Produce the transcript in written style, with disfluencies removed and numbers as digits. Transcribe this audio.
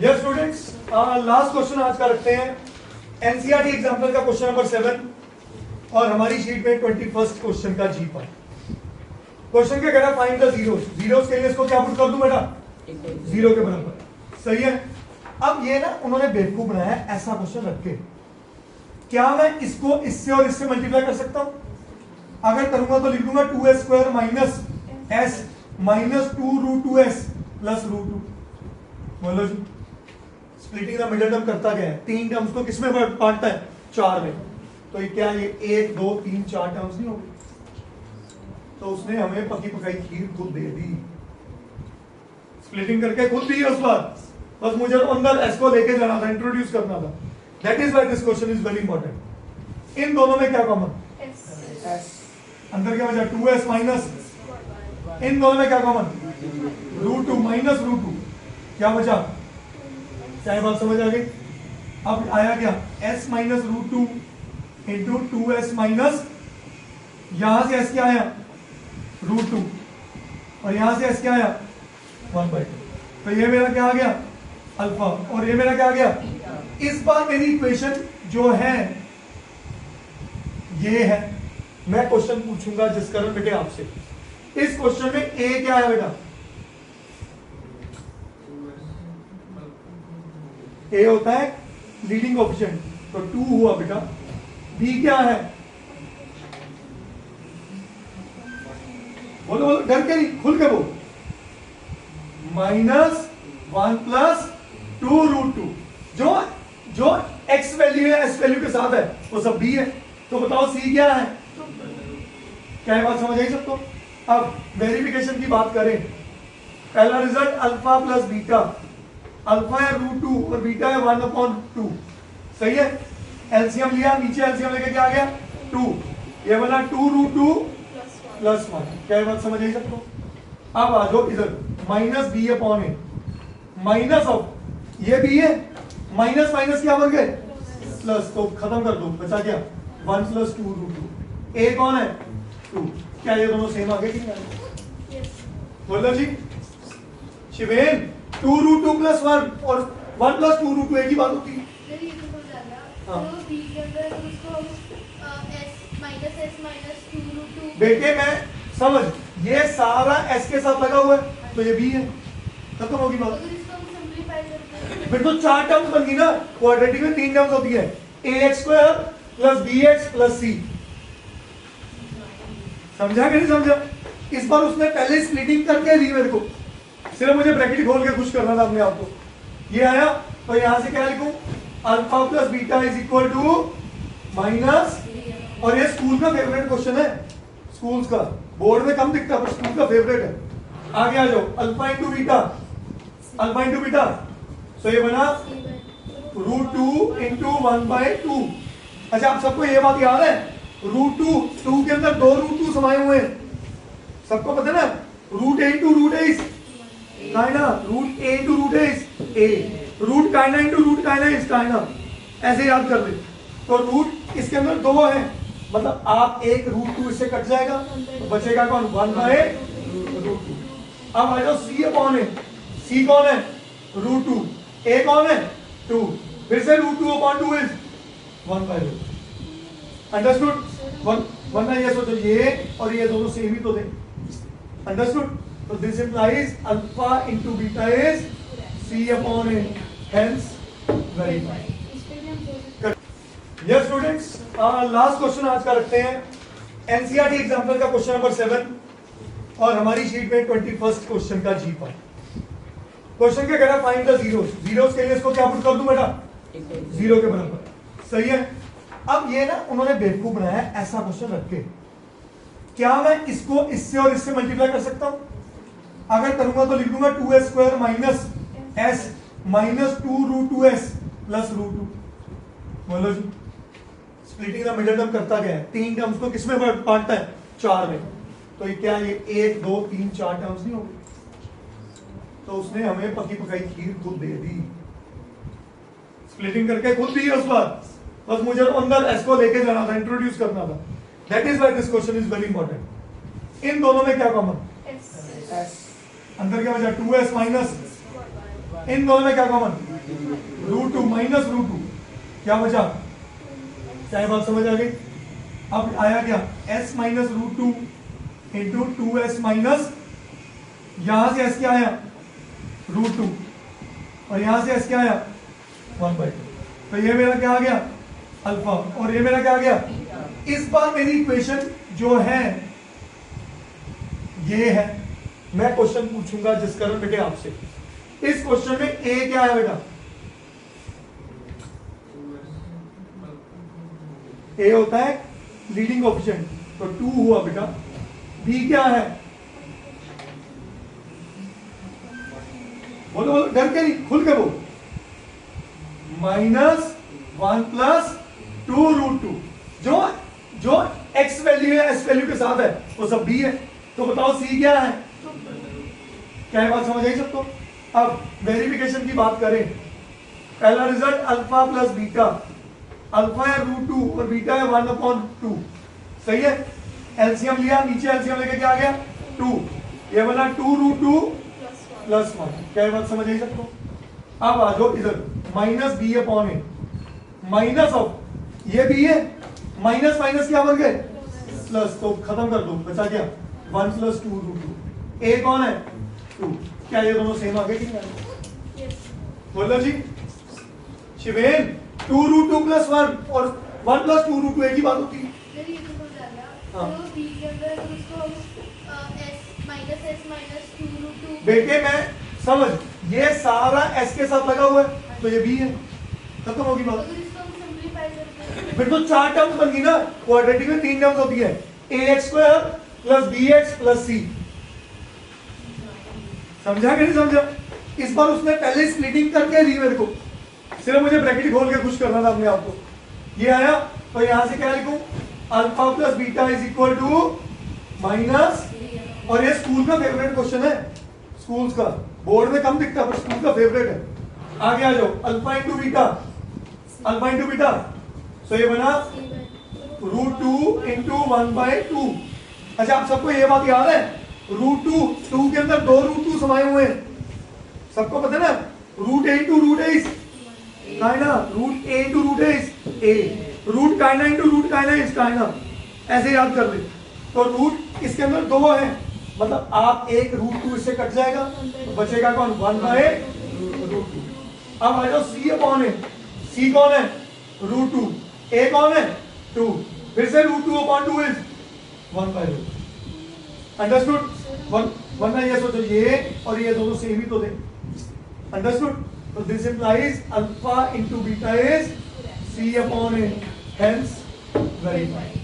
Yes students, last question आज का रखते हैं एनसीईआरटी एग्जाम्पल का क्वेश्चन नंबर 7 और हमारी शीट में 21st क्वेश्चन का जी पार्ट। क्वेश्चन क्या कह रहा है, फाइंड द जीरोस। जीरोस के लिए इसको क्या पुट कर दूं बेटा, 0 के बराबर। सही है। अब ये ना उन्होंने बेवकूफ बनाया है ऐसा क्वेश्चन रख के। क्या मैं इसको इससे और इससे मल्टीप्लाई कर सकता हूं? अगर करूंगा तो लिख दूंगा 2s square minus s minus 2√2s plus √2। बोलो जी, स्प्लिटिंग द मिडिल टर्म करता क्या है, 3 टर्म्स को किसमें बांटता है, 4 में। तो ये क्या, ये 1 2 3 4 टर्म्स नहीं होंगे। तो उसने हमें पकी पकाई खीर खुद दे दी, स्प्लिटिंग करके खुद दी है उस बार। बस मुझे अंदर s को लेके जाना था, इंट्रोड्यूस करना था। That is why this question is very important. इन दोनों में क्या कॉमन, s। अंदर क्या बचा, 2s माइनस, इन दोनों में क्या कॉमन, √2 माइनस √2। क्या बचा, क्या बात समझ आ गई? अब आया क्या, s minus √2 into 2s minus, यहां से s क्या आया, √2, और यहां से s क्या आया, 1/2। तो ये मेरा क्या आ गया, अल्फा, और ये मेरा क्या आ गया। इस बार मेरी इक्वेशन जो है ये है। मैं क्वेश्चन पूछूंगा जिस कारण बेटे आपसे, इस क्वेश्चन में a क्या है बेटा, a होता है लीडिंग कोएफिशिएंट, तो 2 हुआ बेटा। b क्या है, बोलो बोलो, डर के नहीं, खुल के बोल, -1 प्लस 2√2। जो x वैल्यू है s वैल्यू के साथ है वो सब b है। तो बताओ c क्या है, क्या बात समझ आई सबको? अब वेरिफिकेशन की बात करें, पहला result alpha plus beta, alpha है √2 और बीटा है 1/2। सही है। एलसीएम लिया, नीचे एलसीएम लेके क्या आ गया, 2। ये बना 2√2 प्लस 1। क्या बात समझ आई सबको? अब आ जाओ इधर, minus B upon A, minus of ये बी है, माइनस माइनस क्या बन गए, प्लस। तो खत्म कर दो, बचा क्या, 1 प्लस 2√2। ए कौन है, 2। क्या ये दोनों सेम आ गए कि नहीं? बोलो जी, शिवेन, 2√2 प्लस 1 और 1 प्लस 2√2 एक ही बात होती है। बेटे मैं समझ, ये सारा s के साथ लगा हुआ है तो ये b है, खत्म होगी बात। फिर तो 4 टर्म्स बन गई ना, क्वाड्रेटिक में 3 टर्म्स होती है, ax square plus bx plus c। समझा कि नहीं समझा? इस बार उसने पहले स्प्लिटिंग करके दी मेरे को, सिर्फ मुझे ब्रैकेट खोल के खुश करना था अपने आप को। ये आया तो यहां से क्या लिखूं, alpha plus beta is equal to minus, और ये स्कूल का फेवरेट क्वेश्चन है, स्कूल्स का, बोर्ड में कम दिखता पर स्कूल का फेवरेट है। आगे आ जाओ, alpha into beta, alpha into beta, so ये बना √2 इंटू 1/2। अच्छा, आप सबको ये बात याद है, √2 के अंदर 2 √2 समाये हुए हैं, सबको पता है ना। √a इंटू √a इज काइना, √a into √a is a, root काइना इंटू रूट काइना इज काइना, ऐसे याद कर ले। तो रूट इसके अंदर 2 है, मतलब आप एक √2 इससे कट जाएगा तो बचेगा कौन, 1/√2। अब आ जाओ c अपॉन है, c कौन है, √2, a कौन है, 2, फिर से √2 अपॉन 2 इज 1/√2। अंडरस्टूड? वरना ये सोचो ये और ये दोनों सेम ही तो थे। अंडरस्टूड? तो this implies alpha into beta is c upon a, hence verified. Yes students, last question आज का रखते हैं एनसीईआरटी एग्जाम्पल का क्वेश्चन नंबर 7 और हमारी शीट में 21st क्वेश्चन का जी पार्ट। क्वेश्चन क्या कह रहा है, फाइंड द जीरोस। जीरोस के लिए इसको क्या पुट कर दूं बेटा, 0 के बराबर। सही है। अब ये ना उन्होंने बेवकूफ बनाया है ऐसा क्वेश्चन रख के। क्या मैं इसको इससे और इससे मल्टीप्लाई कर सकता हूं? अगर करूंगा तो लिख दूंगा 2s square minus s minus 2√2s plus √2। बोलो जी, स्प्लिटिंग द मिडिल टर्म करता क्या है, 3 टर्म्स को किसमें बांटता है, 4 में। तो ये क्या, ये 1 2 3 4 टर्म्स नहीं होंगे। तो उसने हमें पकी पकाई खीर खुद दे दी, स्प्लिटिंग करके खुद दी है उस बार। बस मुझे अंदर s को लेके जाना था, इंट्रोड्यूस करना था। That is why this question is very important. इन दोनों में क्या कॉमन, s। अंदर क्या बचा, 2s माइनस, इन दोनों में क्या कॉमन, √2 माइनस √2, क्या बचा? क्या बात समझ आ गई? अब आया क्या? s minus √2 into 2s minus, यहां से s क्या आया? √2, और यहां से s क्या आया? 1/2। तो ये मेरा क्या आ गया? अल्फा, और ये मेरा क्या आ गया? इस बार मेरी इक्वेशन जो है ये है। मैं क्वेश्चन पूछूंगा जिस कारण बेटे आपसे, इस क्वेश्चन में a क्या है बेटा? a होता है लीडिंग कोएफिशिएंट, तो 2 हुआ बेटा। b क्या है? बोलो बोलो, डर के नहीं, खुल के बोलो। -1 + 2√2, जो x वैल्यू है s वैल्यू के साथ है वो सब b है। तो बताओ c क्या है? क्या है बात समझ आई सबको? अब वेरिफिकेशन की बात करें, पहला result alpha plus beta, alpha है √2 और बीटा है 1/2, सही है। एलसीएम लिया, नीचे एलसीएम लेके क्या आ गया? 2, ये बना 2√2 + 1। क्या है बात समझ आई सबको? अब आ जाओ इधर, -b/a, माइनस ऑफ ये b है, माइनस माइनस क्या बन गए? प्लस, तो खत्म कर दो, बचा क्या? 1 + 2√2। a कौन है? 2। क्या ये दोनों सेम आ गए कि नहीं? बोलो जी शिवेन, 2√2 + 1 और 1 + 2√2 एक ही बात होती है। बेटे मैं समझ, ये सारा s के साथ लगा हुआ है तो ये b है, खत्म होगी बात। फिर तो 4 टर्म्स बन गई ना, क्वाड्रेटिक में 3 टर्म्स होती है, ax² + bx + c। समझा कि नहीं समझा? इस बार उसने पहले स्प्लिटिंग करके दी मेरे को, सिर्फ मुझे ब्रैकेट खोल के खुश करना था अपने आप को। ये आया तो यहां से क्या लिखूं? अल्फा प्लस बीटा = माइनस, और ये स्कूल का फेवरेट क्वेश्चन है, स्कूल्स का, बोर्ड में कम दिखता पर स्कूल का फेवरेट है। आगे आ जाओ, alpha into beta, alpha into beta, तो ये बना √2 × 1/2। अच्छा, आप सबको ये बात याद है, √2 के अंदर 2 √2 समाये हुए हैं, सबको पता है ना? √a × √a is काइना, √a × √a is a, √काइना × √काइना is काइना, ऐसे याद कर ले। तो रूट इसके अंदर 2 है, मतलब आप एक √2 इससे कट जाएगा तो बचेगा कौन? 1/√2। अब आ जाओ c/a, c कौन है? √2, a कौन है? 2, फिर से √2/2 is 1/√2। अंडरस्टूड? वरना ये सोचो ये और ये दोनों सेम ही तो थे। अंडरस्टूड? तो this implies alpha into beta is c/a, hence verified.